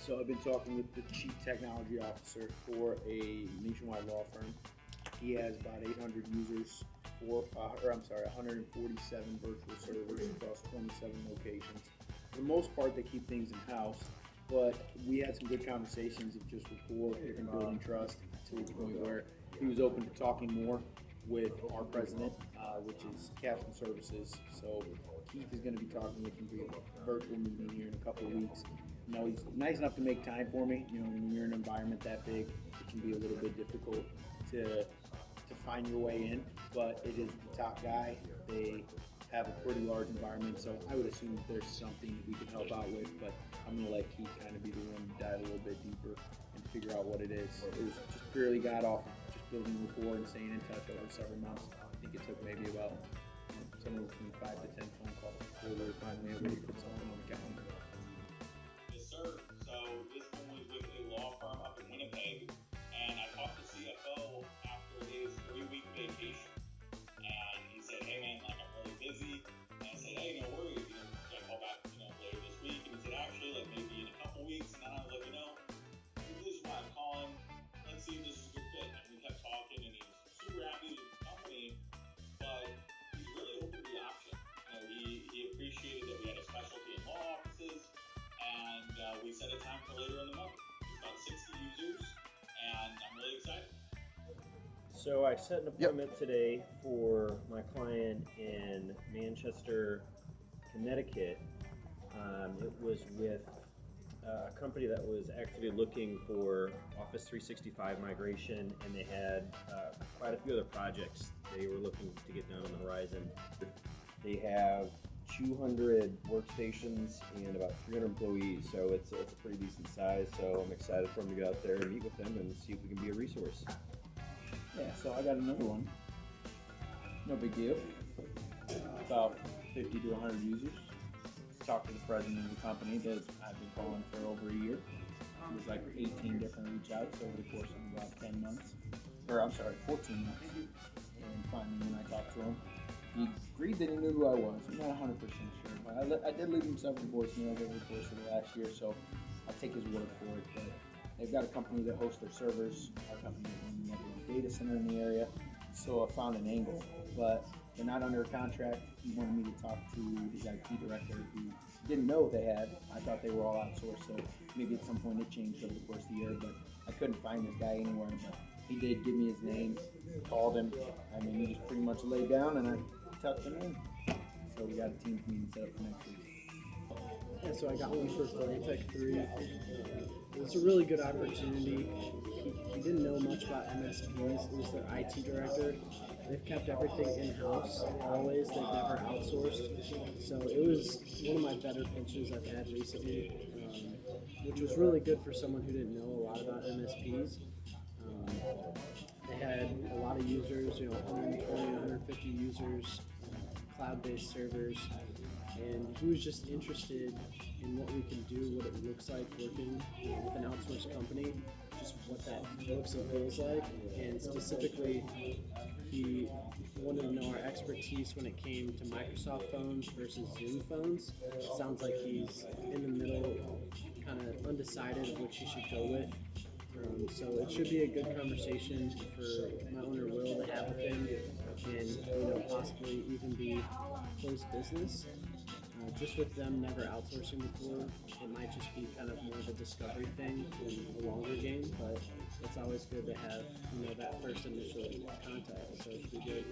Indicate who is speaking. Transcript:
Speaker 1: So I've been talking with the chief technology officer for a nationwide law firm. He has about 800 users, 147 virtual servers across 27 locations. For the most part, they keep things in-house, but we had some good conversations of just rapport and building trust to the point where he was open to talking more with our president, which is Captain Services. So Keith is going to be talking with him via virtual meeting here in a couple of weeks. You know, he's nice enough to make time for me. You know, when you're in an environment that big, it can be a little bit difficult to find your way in, but it is the top guy. They have a pretty large environment, so I would assume that there's something that we can help out with, but I'm going to let Keith kind of be the one to dive a little bit deeper and figure out what it is. It was just purely got off of just building rapport and staying in touch over several months. I think it took maybe about somewhere between 5 to 10 phone calls before we were finally able to put something on the calendar.
Speaker 2: Yes, sir. So this one was with a law firm up in Winnipeg, and I talked to CFO after his 3-week vacation, and he said, "Hey man, like I'm really busy." And I said, "Hey, no worries. You know, can I call back, later this week?" And he said, "Actually, like maybe in a couple weeks." And then I was like, this is why I'm calling. Let's see if this is a good fit. And we kept talking, and he was super happy with the company, but he's really open to the option. He appreciated that we had a specialty in law offices, and we set a time for later in the month. It's about 60 users, and I'm really excited.
Speaker 3: So I set an appointment today for my client in Manchester, Connecticut. It was with a company that was actively looking for Office 365 migration, and they had quite a few other projects they were looking to get done on the horizon. They have 200 workstations and about 300 employees, so it's a pretty decent size. So I'm excited for them to get out there and meet with them and see if we can be a resource.
Speaker 1: Yeah, so I got another one. No big deal. About 50 to 100 users. Talked to the president of the company that I've been calling for over a year. It was like 18 different reach outs over the course of about 10 months. 14 months. And finally, when I talked to him, he agreed that he knew who I was. I'm not 100% sure, but I did leave him several voicemails over the course of the last year, so I'll take his word for it. But they've got a company that hosts their servers, a company that has a data center in the area, so I found an angle. But they're not under a contract. He wanted me to talk to his IT director, who didn't know they had. I thought they were all outsourced, so maybe at some point it changed over the course of the year, but I couldn't find this guy anywhere. But he did give me his name, called him. I mean, he just pretty much laid down, and I tucked him in. So we got a team meeting set up for next week.
Speaker 4: Yeah, so I got one for Claritech 3. It was a really good opportunity. He didn't know much about MSPs. He was their IT director. They've kept everything in-house always. They've never outsourced. So it was one of my better pitches I've had recently, which was really good for someone who didn't know a lot about MSPs. They had a lot of users, 120, 150 users, cloud-based servers, and he was just interested in what we can do, what it looks like working with an outsourced company, just what that looks and feels like, and specifically, he wanted to know our expertise when it came to Microsoft phones versus Zoom phones. Sounds like he's in the middle, kind of undecided of which he should go with. So it should be a good conversation for my owner Will to have with him, and possibly even be closed business. Just with them never outsourcing before, it might just be kind of more of a discovery thing in a longer game, but it's always good to have that first initial contact, so it should be good.